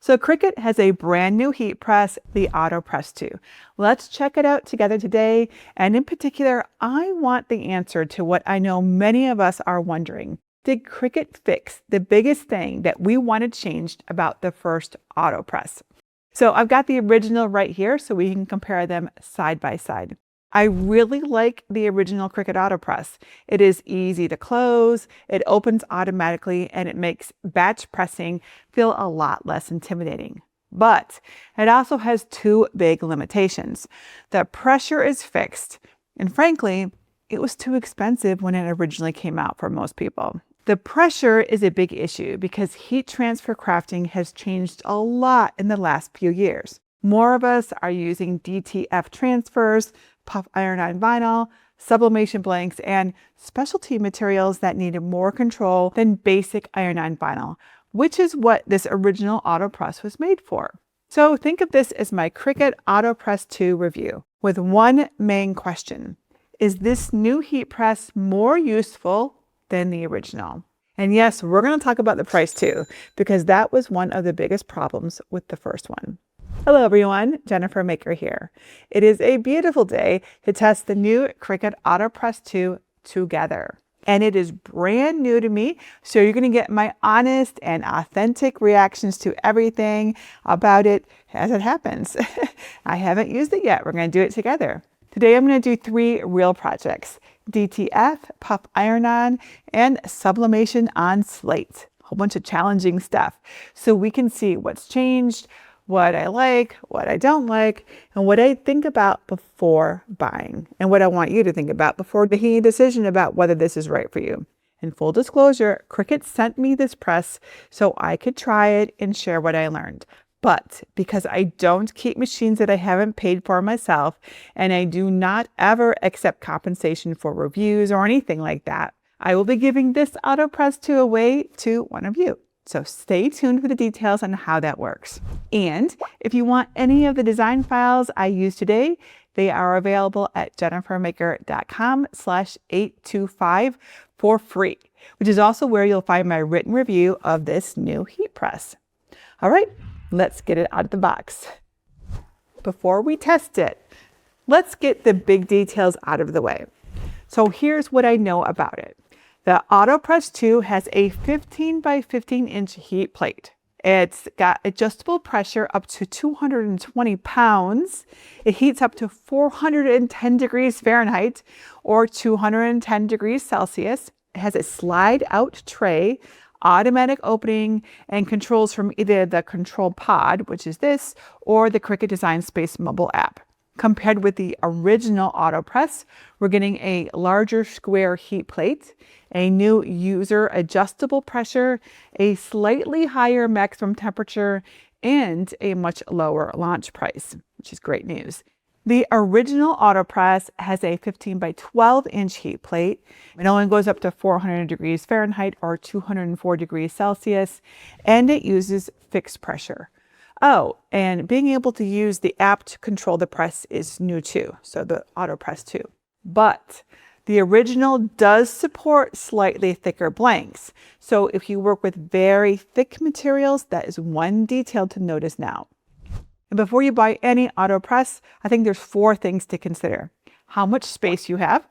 So Cricut has a brand new heat press, the Autopress 2. Let's check it out together today. And in particular, I want the answer to what I know many of us are wondering. Did Cricut fix the biggest thing that we wanted changed about the first Autopress? So I've got the original right here so we can compare them side by side. I really like the original Cricut Autopress. It is easy to close, it opens automatically, and it makes batch pressing feel a lot less intimidating. But it also has two big limitations. The pressure is fixed, and frankly, it was too expensive when it originally came out for most people. The pressure is a big issue because heat transfer crafting has changed a lot in the last few years. More of us are using DTF transfers, puff iron-on vinyl, sublimation blanks, and specialty materials that needed more control than basic iron-on vinyl, which is what this original Autopress was made for. So think of this as my Cricut Autopress 2 review with one main question. Is this new heat press more useful than the original? And yes, we're going to talk about the price too, because that was one of the biggest problems with the first one. Hello everyone, Jennifer Maker here. It is a beautiful day to test the new Cricut Autopress 2 together. And it is brand new to me, so you're going to get my honest and authentic reactions to everything about it as it happens. I haven't used it yet. We're going to do it together. Today I'm going to do 3 real projects: DTF, puff iron-on, and sublimation on Slate. A whole bunch of challenging stuff. So we can see what's changed, what I like, what I don't like, and what I think about before buying, and what I want you to think about before making a decision about whether this is right for you. In full disclosure, Cricut sent me this press so I could try it and share what I learned. But because I don't keep machines that I haven't paid for myself, and I do not ever accept compensation for reviews or anything like that, I will be giving this Autopress 2 away to one of you. So stay tuned for the details on how that works. And if you want any of the design files I use today, they are available at jennifermaker.com/825 for free, which is also where you'll find my written review of this new heat press. All right, let's get it out of the box. Before we test it, let's get the big details out of the way. So here's what I know about it. The Autopress 2 has a 15 by 15 inch heat plate. It's got adjustable pressure up to 220 pounds. It heats up to 410 degrees Fahrenheit or 210 degrees Celsius. It has a slide out tray, automatic opening, and controls from either the control pod, which is this, or the Cricut Design Space mobile app. Compared with the original Autopress, we're getting a larger square heat plate, a new user adjustable pressure, a slightly higher maximum temperature, and a much lower launch price, which is great news. The original Autopress has a 15 by 12 inch heat plate. It only goes up to 400 degrees Fahrenheit or 204 degrees Celsius, and it uses fixed pressure. Oh, and being able to use the app to control the press is new too, so the Autopress 2. But the original does support slightly thicker blanks. So if you work with very thick materials, that is one detail to notice now. And before you buy any Autopress, I think there's 4 things to consider: how much space you have,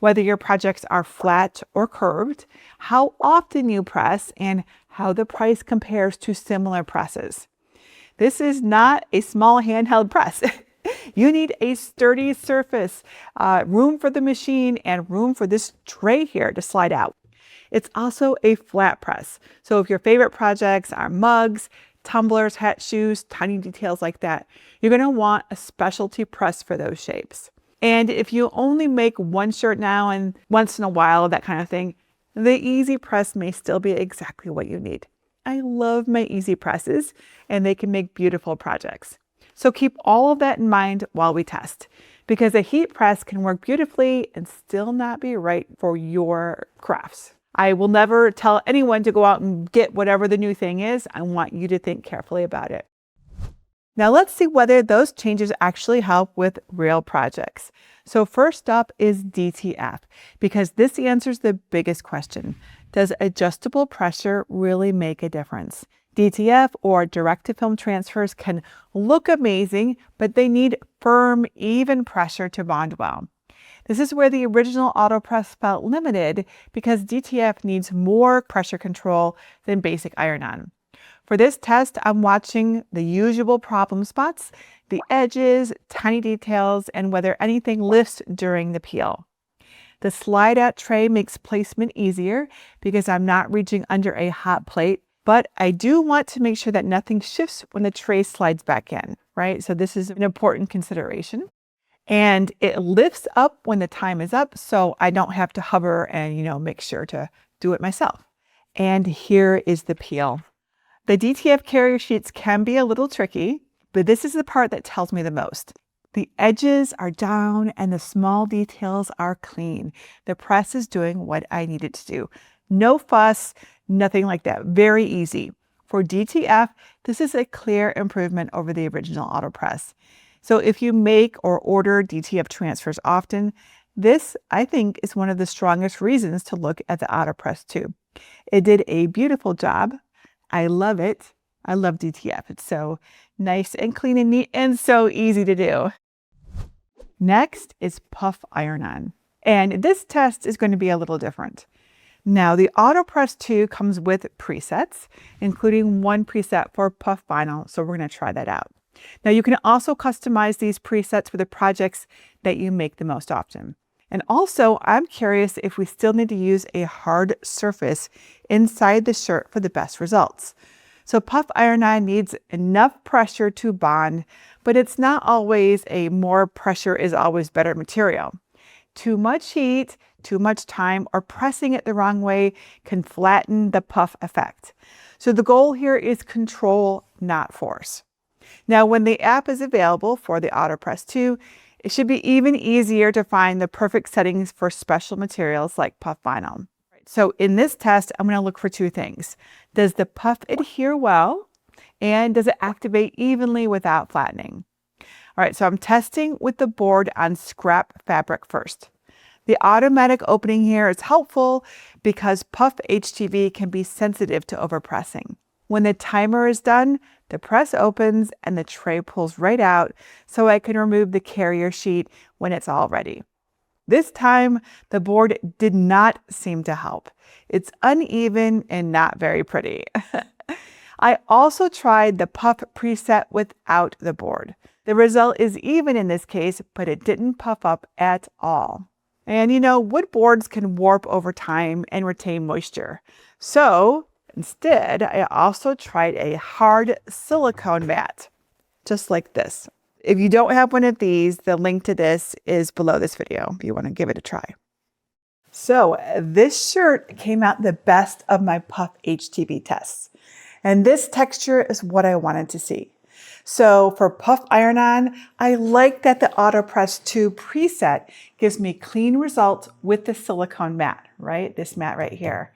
whether your projects are flat or curved, how often you press, and how the price compares to similar presses. This is not a small handheld press. You need a sturdy surface, room for the machine, and room for this tray here to slide out. It's also a flat press. So if your favorite projects are mugs, tumblers, hat shoes, tiny details like that, you're going to want a specialty press for those shapes. And if you only make one shirt now and once in a while, that kind of thing, the Easy Press may still be exactly what you need. I love my easy presses, and they can make beautiful projects. So keep all of that in mind while we test, because a heat press can work beautifully and still not be right for your crafts. I will never tell anyone to go out and get whatever the new thing is. I want you to think carefully about it. Now let's see whether those changes actually help with real projects. So first up is DTF, because this answers the biggest question. Does adjustable pressure really make a difference? DTF or direct-to-film transfers can look amazing, but they need firm, even pressure to bond well. This is where the original Autopress felt limited because DTF needs more pressure control than basic iron-on. For this test, I'm watching the usual problem spots, the edges, tiny details, and whether anything lifts during the peel. The slide-out tray makes placement easier because I'm not reaching under a hot plate, but I do want to make sure that nothing shifts when the tray slides back in, right? So this is an important consideration. And it lifts up when the time is up, so I don't have to hover and, make sure to do it myself. And here is the peel. The DTF carrier sheets can be a little tricky, but this is the part that tells me the most. The edges are down and the small details are clean. The press is doing what I need it to do. No fuss, nothing like that. Very easy. For DTF, this is a clear improvement over the original Autopress. So if you make or order DTF transfers often, this, I think, is one of the strongest reasons to look at the Autopress 2. It did a beautiful job. I love it. I love DTF. It's so nice and clean and neat and so easy to do. Next is puff iron-on. And this test is going to be a little different. Now, the Autopress 2 comes with presets, including one preset for puff vinyl, so we're going to try that out. Now, you can also customize these presets for the projects that you make the most often. And also, I'm curious if we still need to use a hard surface inside the shirt for the best results. So puff iron-on needs enough pressure to bond, but it's not always a more pressure is always better material. Too much heat, too much time, or pressing it the wrong way can flatten the puff effect. So the goal here is control, not force. Now, when the app is available for the Autopress 2, it should be even easier to find the perfect settings for special materials like puff vinyl. So in this test, I'm going to look for two things. Does the puff adhere well? And does it activate evenly without flattening? All right, so I'm testing with the board on scrap fabric first. The automatic opening here is helpful because puff HTV can be sensitive to overpressing. When the timer is done, the press opens and the tray pulls right out so I can remove the carrier sheet when it's all ready. This time, the board did not seem to help. It's uneven and not very pretty. I also tried the puff preset without the board. The result is even in this case, but it didn't puff up at all. And wood boards can warp over time and retain moisture. So instead, I also tried a hard silicone mat, just like this. If you don't have one of these, the link to this is below this video if you want to give it a try. So this shirt came out the best of my puff HTV tests. And this texture is what I wanted to see. So for puff iron-on, I like that the Autopress 2 preset gives me clean results with the silicone mat, right? This mat right here.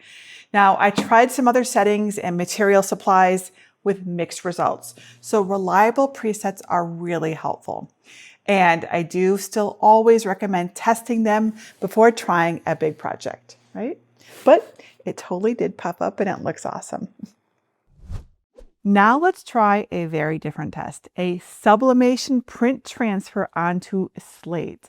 Now, I tried some other settings and material supplies with mixed results. So reliable presets are really helpful. And I do still always recommend testing them before trying a big project, right? But it totally did puff up and it looks awesome. Now let's try a very different test, a sublimation print transfer onto Slate.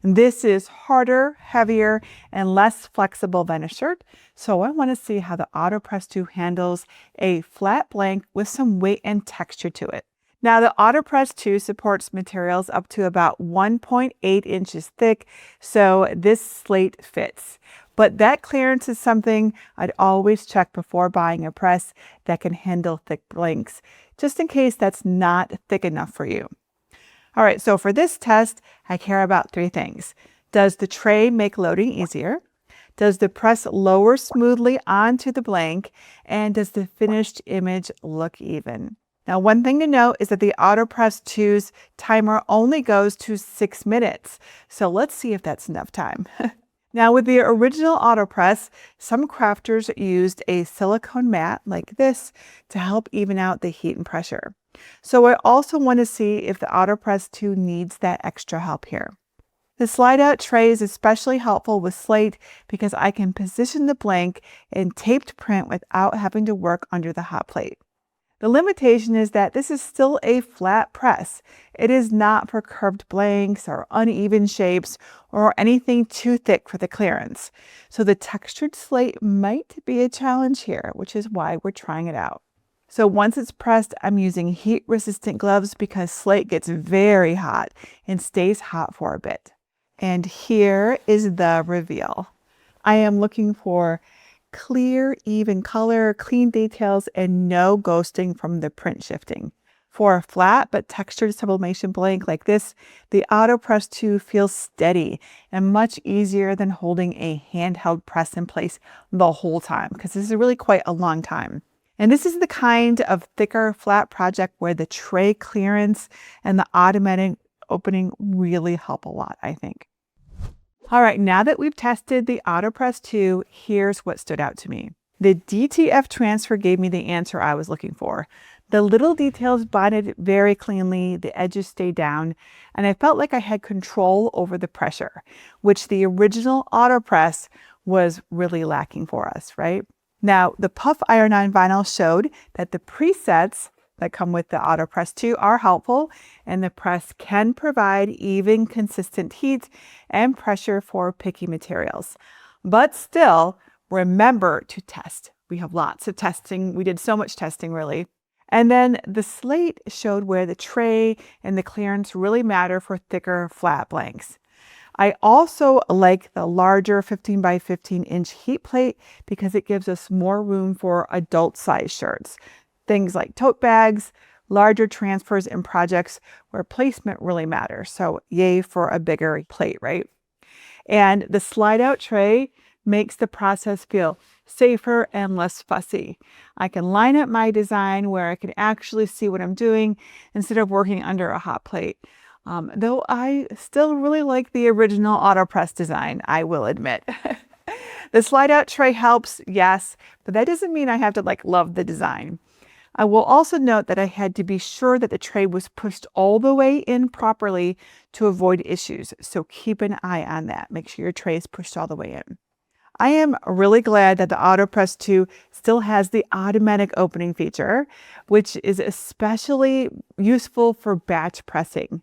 This is harder, heavier, and less flexible than a shirt, so I want to see how the Autopress 2 handles a flat blank with some weight and texture to it. Now the Autopress 2 supports materials up to about 1.8 inches thick, so this slate fits. But that clearance is something I'd always check before buying a press that can handle thick blanks, just in case that's not thick enough for you. All right, so for this test, I care about three things. Does the tray make loading easier? Does the press lower smoothly onto the blank? And does the finished image look even? Now, one thing to note is that the Autopress 2's timer only goes to 6 minutes. So let's see if that's enough time. Now, with the original Autopress, some crafters used a silicone mat like this to help even out the heat and pressure. So I also want to see if the Autopress 2 needs that extra help here. The slide-out tray is especially helpful with Slate because I can position the blank in taped print without having to work under the hot plate. The limitation is that this is still a flat press. It is not for curved blanks or uneven shapes or anything too thick for the clearance. So the textured slate might be a challenge here, which is why we're trying it out. So once it's pressed, I'm using heat-resistant gloves because slate gets very hot and stays hot for a bit. And here is the reveal. I am looking for clear, even color, clean details, and no ghosting from the print shifting. For a flat but textured sublimation blank like this, the Autopress 2 feels steady and much easier than holding a handheld press in place the whole time, because this is really quite a long time. And this is the kind of thicker flat project where the tray clearance and the automatic opening really help a lot, I think. All right, now that we've tested the Autopress 2, here's what stood out to me. The DTF Transfer gave me the answer I was looking for. The little details bonded very cleanly, the edges stayed down, and I felt like I had control over the pressure, which the original Autopress was really lacking for us, right? Now, the puff iron-on vinyl showed that the presets that come with the Autopress 2 are helpful, and the press can provide even, consistent heat and pressure for picky materials. But still, remember to test. We have lots of testing. We did so much testing, really. And then the Slate showed where the tray and the clearance really matter for thicker, flat blanks. I also like the larger 15 by 15 inch heat plate because it gives us more room for adult size shirts. Things like tote bags, larger transfers, and projects where placement really matters. So yay for a bigger plate, right? And the slide out tray makes the process feel safer and less fussy. I can line up my design where I can actually see what I'm doing instead of working under a hot plate. Though I still really like the original Autopress design, I will admit. The slide out tray helps, yes, but that doesn't mean I have to love the design. I will also note that I had to be sure that the tray was pushed all the way in properly to avoid issues. So keep an eye on that. Make sure your tray is pushed all the way in. I am really glad that the Autopress 2 still has the automatic opening feature, which is especially useful for batch pressing.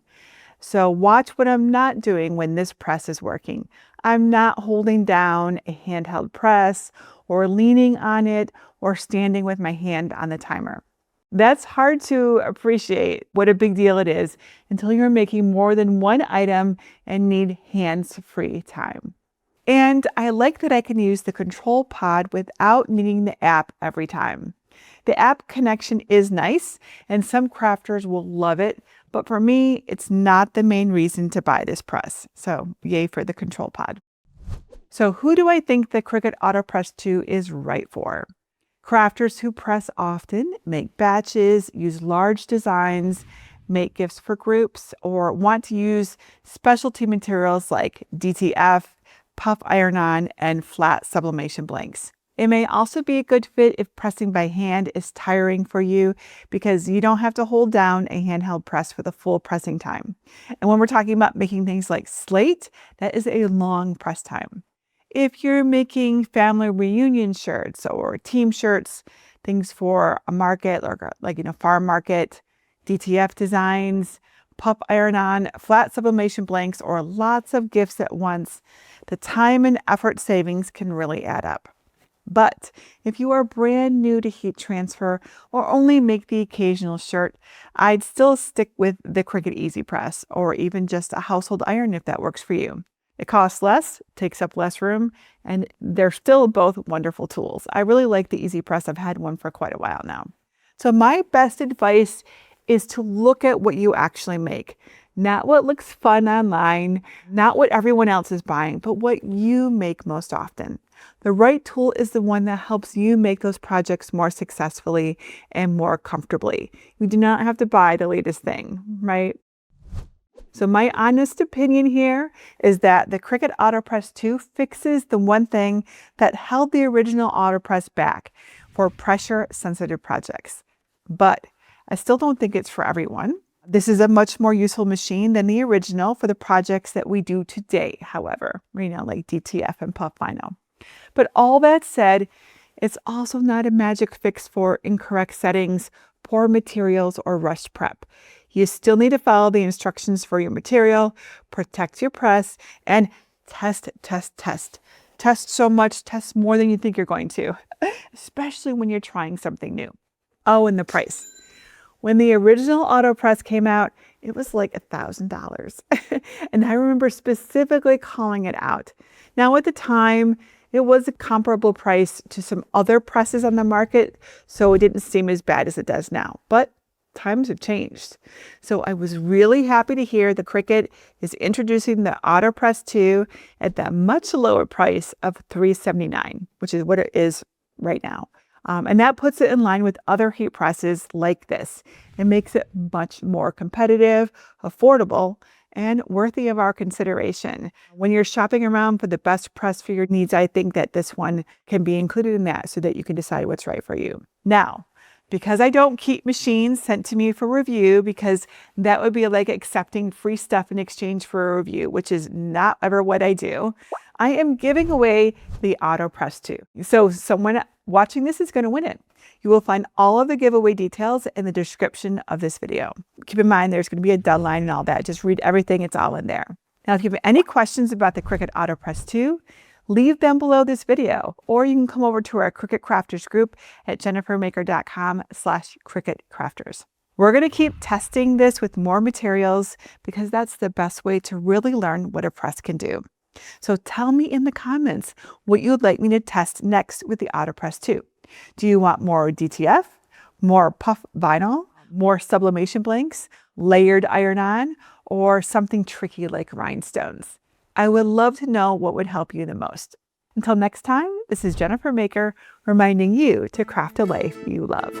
So watch what I'm not doing when this press is working. I'm not holding down a handheld press or leaning on it or standing with my hand on the timer. That's hard to appreciate what a big deal it is until you're making more than one item and need hands-free time. And I like that I can use the control pod without needing the app every time. The app connection is nice and some crafters will love it, but for me, it's not the main reason to buy this press. So yay for the control pod. So who do I think the Cricut Autopress 2 is right for? Crafters who press often, make batches, use large designs, make gifts for groups, or want to use specialty materials like DTF, puff iron-on, and flat sublimation blanks. It may also be a good fit if pressing by hand is tiring for you because you don't have to hold down a handheld press for the full pressing time. And when we're talking about making things like slate, that is a long press time. If you're making family reunion shirts or team shirts, things for a market or farm market, DTF designs, puff iron-on, flat sublimation blanks, or lots of gifts at once, the time and effort savings can really add up. But if you are brand new to heat transfer or only make the occasional shirt, I'd still stick with the Cricut Easy Press or even just a household iron if that works for you. It costs less, takes up less room, and they're still both wonderful tools. I really like the Easy Press. I've had one for quite a while now. So my best advice is to look at what you actually make. Not what looks fun online, not what everyone else is buying, but what you make most often. The right tool is the one that helps you make those projects more successfully and more comfortably. You do not have to buy the latest thing, right? So my honest opinion here is that the Cricut Autopress 2 fixes the one thing that held the original Autopress back for pressure-sensitive projects. But I still don't think it's for everyone. This is a much more useful machine than the original for the projects that we do today, however, like DTF and puff vinyl. But all that said, it's also not a magic fix for incorrect settings, poor materials or rushed prep. You still need to follow the instructions for your material, protect your press, and test, test, test. Test so much, test more than you think you're going to, especially when you're trying something new. Oh, and the price. When the original Autopress came out, it was like $1,000. And I remember specifically calling it out. Now at the time, it was a comparable price to some other presses on the market, so it didn't seem as bad as it does now. But times have changed. So I was really happy to hear that Cricut is introducing the Autopress 2 at that much lower price of $379, which is what it is right now. And that puts it in line with other heat presses like this. It makes it much more competitive, affordable, and worthy of our consideration. When you're shopping around for the best press for your needs, I think that this one can be included in that so that you can decide what's right for you. Now, because I don't keep machines sent to me for review, because that would be like accepting free stuff in exchange for a review, which is not ever what I do, I am giving away the Autopress 2. So someone watching this is going to win it. You will find all of the giveaway details in the description of this video. Keep in mind, there's going to be a deadline and all that. Just read everything. It's all in there. Now, if you have any questions about the Cricut Autopress 2, leave them below this video, or you can come over to our Cricut Crafters group at jennifermaker.com/CricutCrafters. We're going to keep testing this with more materials because that's the best way to really learn what a press can do. So tell me in the comments what you'd like me to test next with the Autopress 2. Do you want more DTF, more puff vinyl, more sublimation blanks, layered iron-on, or something tricky like rhinestones? I would love to know what would help you the most. Until next time, this is Jennifer Maker reminding you to craft a life you love.